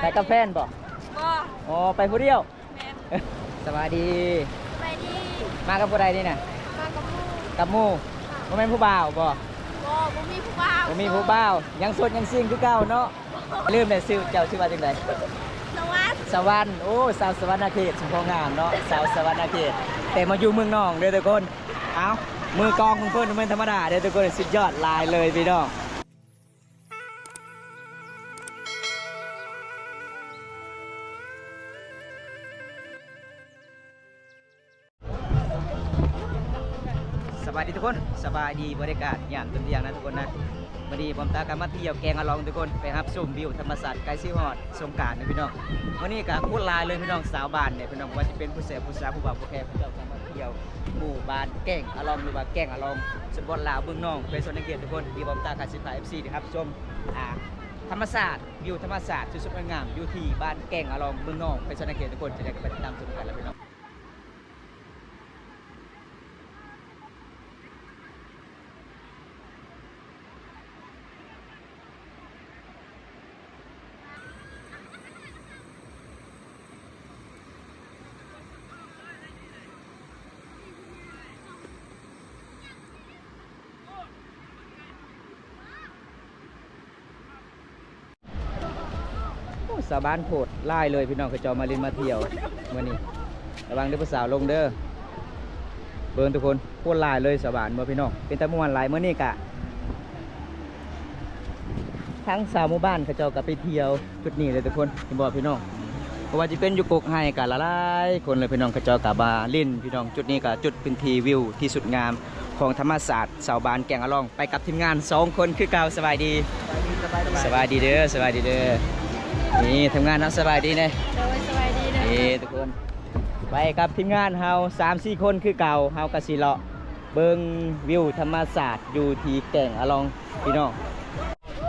ไปกับแฟนบ่บ่อ๋อไปผู้เดียวแม่สวัสดีสบายดีมากับผู้ใดนี่น่ะมากับหมู่กับหมู่บ่แม่นผู้บ่าวบ่บ่มีผู้บ่าวบ่มีผู้บ่าวยังโสดยังซิงคือเก่าเนาะลืมได้ชื่อเจ้าชื่อว่าจังได๋สวัสดีสวรรค์โอ้สาวสวรรณเขตสุพงามเนาะสาวสวรรณเขตแต่มาอยู่เมืองนองเด้อทุกคนเอ้ามือกองของเพิ่นบ่แม่นธรรมดาเด้อทุกคนสุดยอดลายเลยพี่น้องสวัสดีทุกคนสบายดีบรรยากาศยามต้นเที่ยงนะทุกคนนะวันนี้ผมตากลับมาเที่ยวแกงอะลองทุกคนไปรับชมวิวธรรมศาสตร์ไกลซีฮอดสงกรานต์นะพี่น้องวันนี้ก็พูดลายเลยพี่น้องสาวบ้านเนี่ยพี่น้องว่าจะเป็นผู้เสพผู้สาวผู้บ่าวผู้แก่ผู้เจ้ากลับมาเที่ยวหมู่บ้านแกงอะลองหรือว่าแกงอะลองสมบูรณ์ลาวเบื้องน้องเป็นส่วนเกียรติทุกคนที่ผมตากาศิพา FC นะครับชมธรรมศาสตร์วิวธรรมศาสตร์สุดๆงามอยู่ที่บ้านแกงอะลองเบื้องน้องเป็นส่วนเกียรติทุกคนจะได้ไปติดตามชมกันแล้วพี่น้องสาวบ้านโพดไล่เลยพี่น้องกระจอมาเล่นมาเที่ยวเมื่อนี้ระวังเด้อผู้สาวลงเด้อเบิร์นทุกคนโคตรลายเลยสาวบ้านเมื่อพี่น้องเป็นตะมวนลายเมื่อนี้กะทั้งสาวหมู่บ้านกระจอกับไปเที่ยวจุดนี้เลยทุกคนที่บอกพี่น้องเพราะว่าจะเป็นยุกกให้กะละลายคนเลยพี่น้องกระจอกับบาลิ่นพี่น้องจุดนี้กะจุดเป็นทีวิวที่สุดงามของธรรมศาสตร์สาวบ้านแกงอะลองไปกับทีมงาน2คนคือเก่าสบายดีสบายดีเด้อสบายดีเด้อนี่ทำงานน้ำสบายดีเนี่ยสบายดีนะนี่ทุกคนไปกับทีมงานเฮา3-4 คนคือเก่าเฮากะสิเลาะเบิ่งวิวธรรมศาสตร์อยู่ที่แก่งอะลองพี่น้อง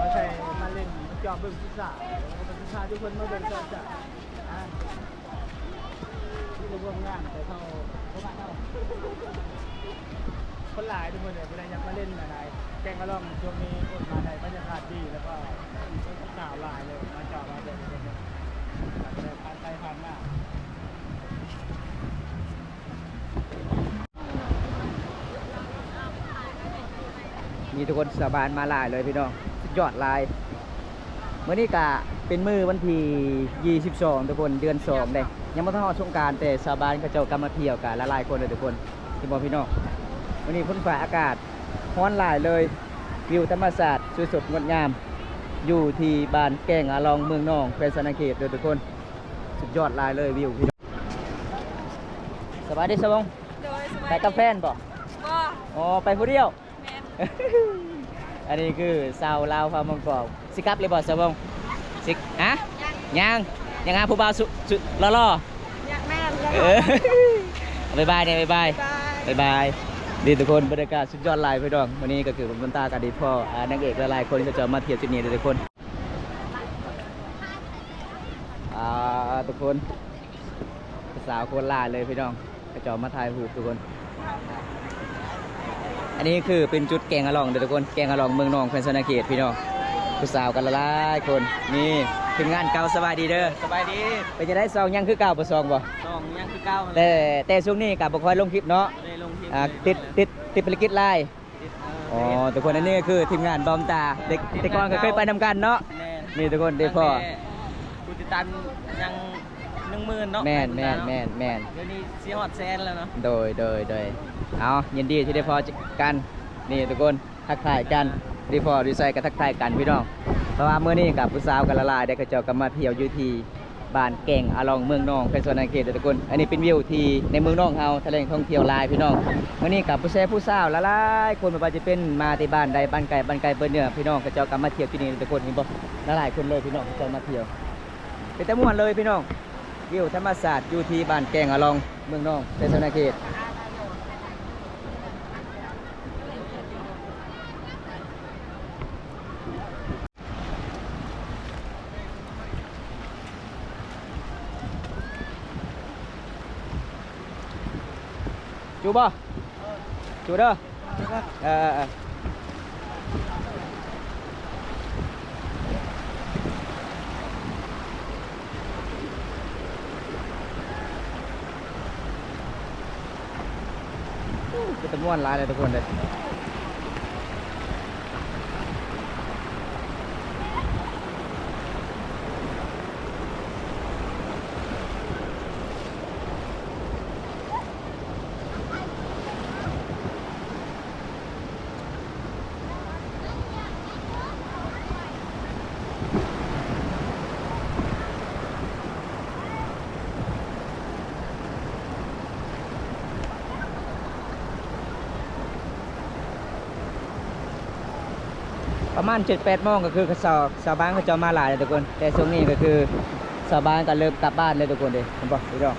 มาใช่มาเล่นมาจอบเบิ่งพิซซ่าเป็นพิซซ่าทุกคนมาเบิ่งจอบจ้ะที่รวมงานแต่เขาบ้านเขาคนหลายทุกคนเนี่ยเวลาอยากมาเล่นอะไรแกงกะล่องช่วงนี้คนมาในบรรยากาศดีแล้วก็สาวหลายเลยมาจอบมาเบิ่งทุกคนเนี่ยผ่านไปผ่านมามีทุกคนสบานมาหลายเลยพี่น้องสุดยอดลายเมื่อนี้กะเป็นมื้อวันที่22ทุกคนเดือน2เลยยังไม่ทันฮอดสงกรานต์แต่สบานเขาเจ้ากำมาเที่ยวกันละลายคนเลยทุกคนที่บอกพี่น้องวันนี้ฝนฟ้าอากาศร้อนหลายเลยวิวธรรมศาสตร์สวยๆงดงามอยู่ที่บ้านแกงอะลองเมืองนองเป็นสนเขตเลยทุกคนสุดยอดลายเลยวิวพี่น้องสบายดีสบงไปกับแฟนบ่บ่อ๋อไปผู้เดียว แม่ อันนี้คือสาวลาวพามังกรสิครับเลยบ่สบงสิฮะยังหาผู้บ่าวสุล่ออยากแม่ๆบ๊ายบายเนี่ยบ๊ายบายดีทุกคนบรรยากาศสุดยอดลายพี่น้องวันนี้ก็คือผมต้นตากันดีพ่อนางเอกหลายๆคนก็จะมาเที่ยวที่นี่ทุกคนทุกคนสาวคนลายเลยพี่น้องก็จะมาถ่ายรูปทุกคนอันนี้คือเป็นจุดแกงอะลองทุกคนแกงอะลองเมืองนองแฟนสนาเขตพี่น้องผู้สาวกันหลายคนนี่ถึงงานเก่าสบายดีเด้อสบายดีไปจะได้ซองยังคือเก่าบ่ซองบ่ซองยังคือเก้าแต่ช่วงนี้กับบ่ค่อยลงคลิปเนาะติดภารกิจไลน์อ๋อทุกคนอันนี้คือทีมงานบอมตาเด็กก่อนเคยไปนำกันเนาะนี่ทุกคนเด็กพ่อผู้ติดตามยัง10,000เนาะแม่นเดี๋ยวนี้สิฮอดแสนแล้วเนาะโดยเอายินดีที่ได้พอกันนี่ทุกคนทักทายกันดีพอดีไซน์กับทักทายกันพี่น้องเพราะว่าเมื่อนี้กับผู้สาวกันละลายได้กระจอกกันมาเที่ยวอยู่ที่บ้านแก่งอะลองเมืองนองเป็นส่วนในเขตทุกคนอันนี้เป็นวิวที่ในเมืองนองเฮาทะเลท่องเที่ยวลายพี่น้องเมื่อนี้กับผู้แซ่ผู้สาวละลายคนไม่ว่าจะเป็นมาที่บ้านใดบ้านไกลเปิ้นเนี่ยพี่น้องกระจอกกันมาเที่ยวที่นี่ทุกคนเห็นบ่ละลายคนเลยพี่น้องกระจอกมาเที่ยวเป็นแต่ม่วนเลยพี่น้องวิวธรรมศาสตร์อยู่ที่บ้านแก่งอะลองเมืองนองเป็นส่วนในเขตจูบ่จูเด้อ คือตะม่วนหลายเลยทุกคนเลยประมาณ 7-8 โมงก็คือชาวบ้านเขาจะมาหลายเลยทุกคนแต่ช่วงนี้ก็คือชาวบ้านก็เริ่มกลับบ้านเลยทุกคนเลยเห็นปะพี่น้อง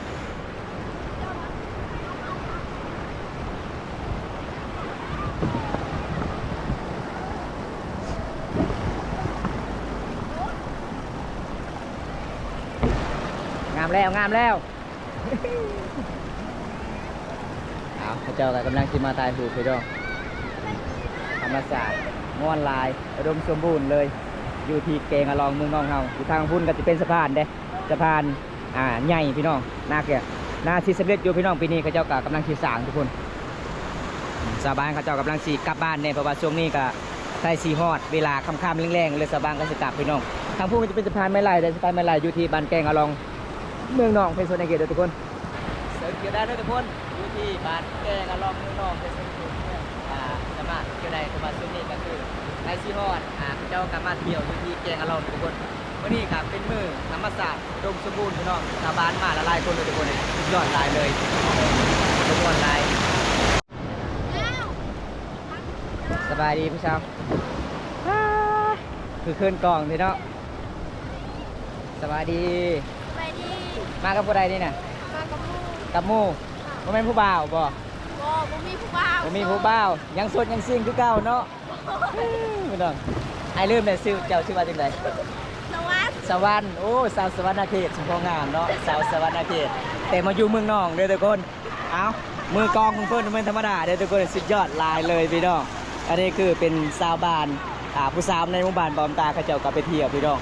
งามแล้วงามแล้ว เอาพระเจ้าก็กำลังสิมาตายหูพี่น้องธรรมศาสตร์ม่วนลายอุดมสมบูรณ์เลยอยู่ที่เกงอลองเมืองน้องเฮาอยู่ทางพุ่นก็จะเป็นสะพานเด้สะพานใหญ่พี่น้องนาเกนาที่สำเร็จอยู่พี่น้องปีนี้เขาเจ้าก็กำลังสิสร้างทุกคนชาวบ้านเขาเจ้ากำลังสิกลับบ้านเนี่ยเพราะว่าช่วงนี้ก็ใกล้สีฮอดเวลาค่ำๆแรงๆเลยชาวบ้านก็สิกลับพี่น้องทางพุ่นก็จะเป็นสะพานไม้ไล่เลยสะพานไม้ไล่อยู่ที่บ้านแกงอลองเมืองน้องเป็นโซนในเขตทุกคนเสิร์ฟเกี่ยวได้ด้วยทุกคนอยู่ที่บ้านแกงอลองเมืองน้องเป็นโซนเนี่ยสามารถเกี่ยวได้ประมาณช่วงนี้ก็คือในซีฮอดเจ้ากลับมาเที่ยวอยู่ที่แกงอลองทุกคนวันนี้ครับเป็นมือธรรมศาสตร์ดมสมบูรณ์พี่น้องชาวบ้านมาละลายคนเลยทุกคนเลยสุดยอดลายเลยทุกคนลายสบายดีพี่ชาวคือขึ้นกล่องพี่น้องสบายดี ไปดี มากับผู้ใดนี่น่ะ มากับลูก กับหมู่บ่แม่นผู้บ่าวบ่ บ่มีผู้บ่าว บ่มีผู้บ่าวยังสดยังซิ่งคือเก่าเนาะพี่น้องไอ้ลืมเลยชื่อเจ้าชื่อว่าจังได สวัสดิ์ สวรรค์โอ้สาวสวรรค์นาเขตสมพงามเนาะสาวสวรรค์นาเขตแต่มาอยู่เมืองนองเด้อทุกคนเอามือกองของเพิ่นเป็นธรรมดาเด้อทุกคนสุดยอดลายเลยพี่น้องอันนี้คือเป็นสาวบ้านผู้สาวในหมู่บ้านบอมตาเขาเจ้าก็ไปเที่ยวพี่น้อง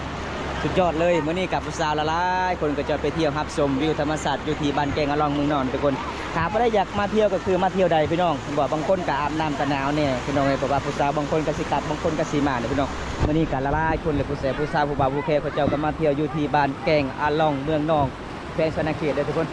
สุดยอดเลยมื้อนี้กับผู้สาวละลายคนก็จะไปเที่ยวรับชมวิวธรรมศาสตร์อยู่ที่บ้านแกงอลองเมืองนอนทุกคนถ้าบ่ได้อยากมาเที่ยวก็คือมาเที่ยวใดพี่น้องบอกบางคนก็อาบน้ำกันหนาวเนี่ยพี่น้องเอ้ยเพราะว่าผู้สาวบางคนก็สิกลับบางคนก็สิมาเนี่ยพี่น้องมื้อนี้ก็ละลายคนเลยผู้สาวผู้บ่าวผู้แค่เขาเจ้าก็มาเที่ยวอยู่ที่บ้านแกงอลองเมืองนองแขวงสวรรณเขตเด้อทุกคน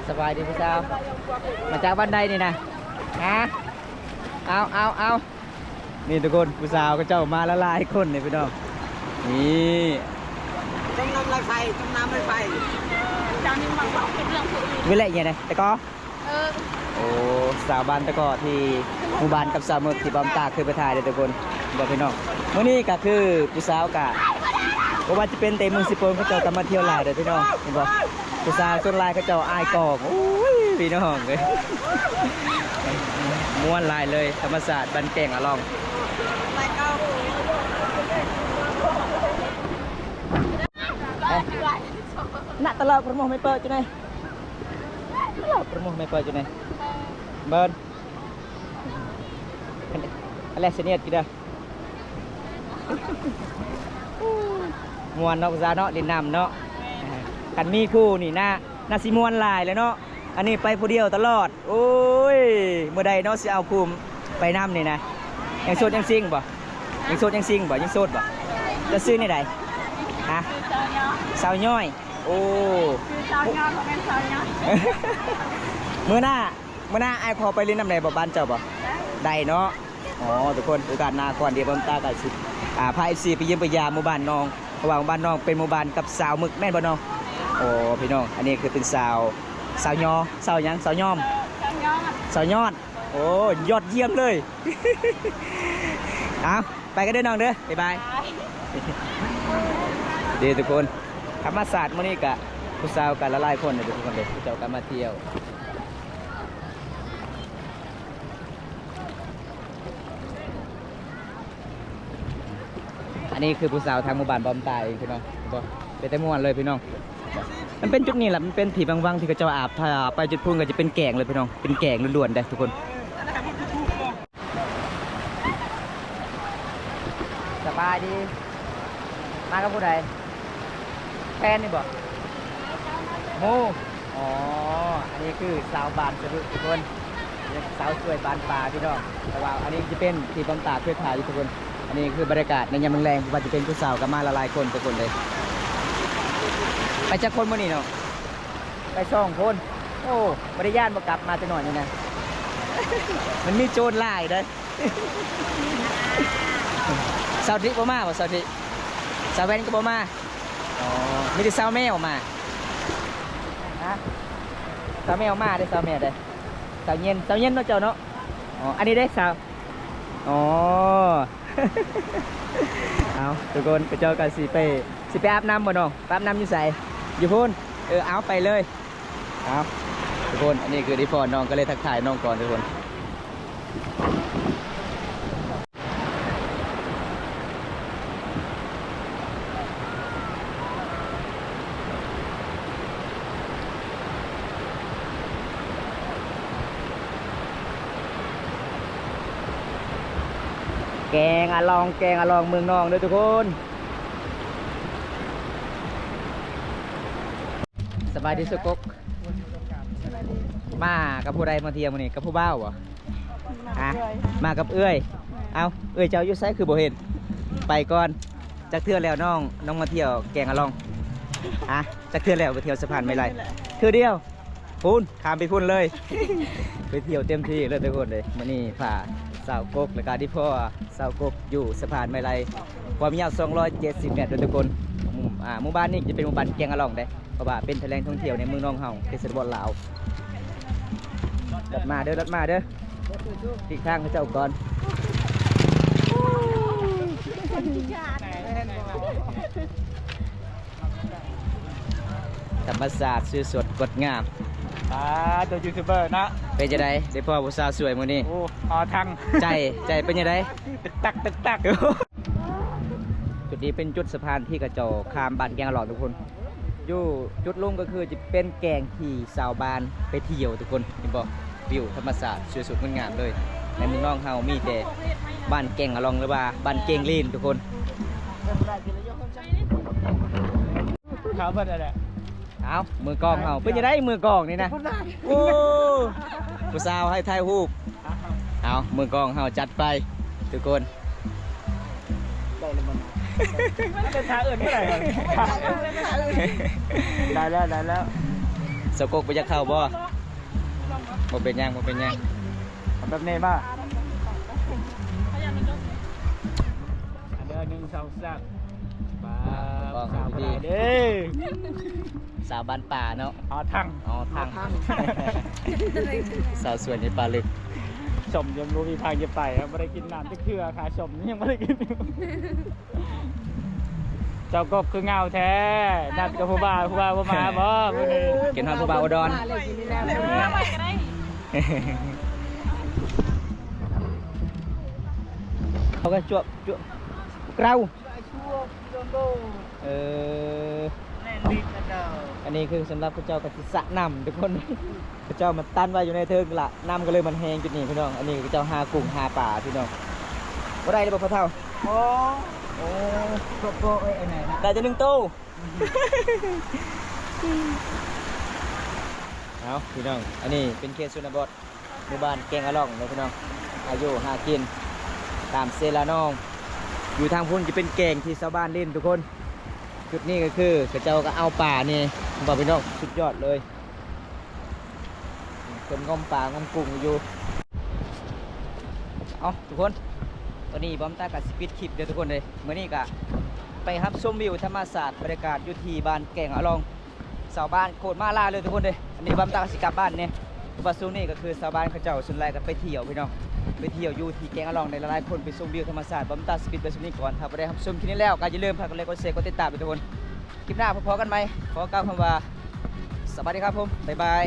สบายดีพี่สาวมาจากบ้านใดนี่นะฮะเอานี่ทุกคนผู้สาวก็เจ้ามาละลายคนนี่พี่น้องนี่ ต้มน้ำลายไฟต้มน้ำลายไฟ จำนี่มาบอกเป็นเรื่องผู้อื่น วิเละยังไงแต่ก็ อ โอ้สาวบ้านตะกอที่หมู่บ้านกับสาวเมืองที่บอมตาคือไปถ่ายเด้อทุกคนบอกพี่น้องมื้อนี้ก็คือผู้สาวกะบ่ว่าจะเป็นเตเมืองสิโปนเขาเจ้าก็มาเที่ยวหลายเด้อพี่น้องเห็นบ่ผู้สาวส่วนหลายเขาเจ้าอายกอกโอ้ยพี่น้องเอ้ยม่วนหลายเลยธรรมศาสตร์บ้านแกงอลองnak telak permoh mepa tu nai. Telak permoh mepa tu nai. Ben. Alah seniat kita. ม่วนเนาะซาเนาะเล่นน้ำเนาะกันมีคู่นี่น่าสิม่วนหลายเลยเนาะอันนี้ไปผู้เดียวตลอดโอ้ยเมื่อใดเนาะสิเอาภูมิไปน้ำนี่นะยังโสดยังซิงบ่ยังโสดยังซิงบ่ยังโสดบ่จะซื้อในใดฮะสาวย่อยโอ้ คือสาวยอดเป็นสาวยอด เมื่อหน้าไอ้พอไปเล่นน้ำไหนบ่บ้านเจ้าบ่ได้เนาะอ๋อทุกคนโอกาสหน้าก่อนเดี๋ยวผมตากันสิพา FC ไปเยี่ยมไปยามหมู่บ้านน้องเพราะว่าหมู่บ้านน้องเป็นหมู่บ้านกับสาวหมึกแม่นบ่น้องโอ้พี่น้องอันนี้คือเป็นสาวยอสาวหยังสาวยอม สาวยอด สาวยอดโอ้ยอดเยี่ยมเลย เอาไปกันเด้อน้องเด้อบ๊ายบายเดี๋ยวทุกคนธรรมศาสตร์มื้อนี้กะผู้สาวกันละลายคนเด้อทุกคนเด้อผู้เจ้ากันมาเที่ยว อันนี้คือผู้สาวทางหมู่บ้านบอมตายเองพี่น้องบอกเป็นแต่ม่วนเลยพี่น้องมันเป็นจุดนี้แหละมันเป็นที่บางๆที่เขาเจ้าอาบถ้าไปจุดพุ่งก็จะเป็นแกงเลยพี่น้องเป็นแกงล้วนๆได้ทุกคนสบายดีมากับผู้ใดแฟนนี่บอกโมอ๋ออันนี้คือสาวบานสะดุทุกคนสาวสวยบานป่าพี่น้องแต่ว่าอันนี้จะเป็นที่บอมตาเพื่อถ่ายทุกคนอันนี้คือบรรยากาศในยามแรงๆว่าจะเป็นผู้สาวกับมาละลายคนทุกคนเลยไปจักคนมื่อนี้เนาะไป2 คนโอ้บริญาณมากลับมาจะหน่อยนี่นะ มันมีโจรไล่ได้ สาวทิบ่มาบ่สาวทิสาวแว่นก็บ่มาอ๋อมีแต่สาวแมวมาฮะสาวแมวมาได้สาวแมวได้สาวเย็นเนาะเจ้าเนาะอ๋ออันนี้ได้สาวอ๋อ เอาทุกคนไปเจอกันสิไปอาบน้ำบ่น้องอาบน้ำอยู่ใส่อยู่พูนเอาไปเลยเอาทุกคนอันนี้คือดีฟอนน้องก็เลยทักทายน้องก่อนทุกคนแกงอะลองเมืองนองด้วยทุกคนสบายดีสุกกมากับผู้ใดมาเที่ยวมื้อนี้กับผู้บ่าวบ่ฮะมากับเอื้อยเอาเอื้อยเจ้าอยู่ไสคือบ่เห็นไปก่อนจักเทื่อแล้วน้องมาเที่ยวแกงอะลองฮะจักเทื่อแล้วไปเที่ยวสะพานไม่ไรเทื่อเดียวพุ่นข้ามไปพุ่นเลย ไปเที่ยวเต็มที่เลยทุกคนเลยมื้อนี้พาสาวกกและการที่พ่อสาวกกอยู่สะพานไม่ไรความยาว270 เมตรทุกคนหมู่บ้านนี้จะเป็นหมู่บ้านแกงอะลองได้เพราะว่าเป็นแหล่งท่องเที่ยวในเมืองนองเฮาเขตชนบทลาวรถมาเด้อติดข้างเขาเจ้าก่อนธรรมศาสตร์สวยสดงดงาม ตัวยูทูบเบอร์นะ เป็นจะได้ได้พ่อผู้สาวสวยมื้อนี้ โอ้ทัง ใจเป็นยังไง ตึกตัก จุดนี้เป็นจุดสะพานที่กระโจข้ามบ้านแกงอะลองทุกคนอยู่จุดลงก็คือจะเป็นแกงที่สาวบ้านไปเที่ยวทุกคนเห็นบอกวิวธรรมศาสตร์สวยสดงดงามเลยในเมืองนองเฮามีแต่บ้านแกงอะลองหรือว่าบ้านเกงลีนทุกคน เขาเพิ่นอะไร เอามือกองเฮาเป็นยังไงมือกองนี่นะโอ้ผู้สาวให้ถ่ายรูปเอามือกองเฮาจัดไปทุกคน เป็นทางอื่นเท่าไหร่ได้แล้ว สกกไปจะเข้าบ่เป็นยังทำแบบนี้ป่ะอันเดิน1 2 3ป้าสาวดีเด้สาวบ้านป่าเนาะทัง สาวสวยในป่าลึก ชมยังรู้มีทางจะไปครับไม่ได้กินน้ำจะเคือขาชมยังไม่ได้กินเจ้ากบคือเงาแท้นัดกับผู้บ่าวมาบ่มื้อนี้ กินฮอดผู้บ่าวอุดรเขาก็จวบเกล้าอันนี้คือสำหรับพระเจ้ากติสะนำทุกคนพระเจ้ามันตั้นไว้อยู่ในเทิงละน้ำก็เลยมันแห้งจุดนี้พี่น้องอันนี้พระเจ้าหากุ้งหาป่าพี่น้องว่าได้หรือเปล่าพ่อเท่าโอ้โกไอ้ไหนนะได้จะ1 ตู้ เอาพี่น้องอันนี้เป็นเขตชนบทหมู่บ้านแกงอะล่องนะพี่น้องอายุหากินตามเซลานองอยู่ทางพุ่นจะเป็นแกงที่ชาวบ้านเล่นทุกคนจุดนี้ก็คือพระเจ้าก็เอาป่านี่บอกพี่น้องสุดยอดเลยคนงมป่างมกุ้งอยู่เอาทุกคนตอนนี้บอมตากับสปิดคลิปเดี๋ยวทุกคนเลยเมื่อนี้ก็ไปรับชมวิวธรรมศาสตร์บรรยากาศอยู่ที่บ้านแกงอะลองชาวบ้านโคตรมาลาเลยทุกคนเลยอันนี้บอมตากับสิกลับบ้านเนี่ยวัดซูนี่ก็คือชาวบ้านเขาเจ้าส่วนใหญ่ก็ไปเที่ยวพี่น้องไปเที่ยวอยู่ที่แกงอะลองในหลายๆคนไปชมวิวธรรมศาสตร์บอมตาสปิดไปชมนี่ก่อนถ้าไปได้รับชมคลิปนี้แล้วก็อย่าลืมฝากกดไลค์กดแชร์กดติดตามไปทุกคนคลิปหน้าพบกันไหมขอกล่าวคำว่าสวัสดีครับผมบ๊ายบาย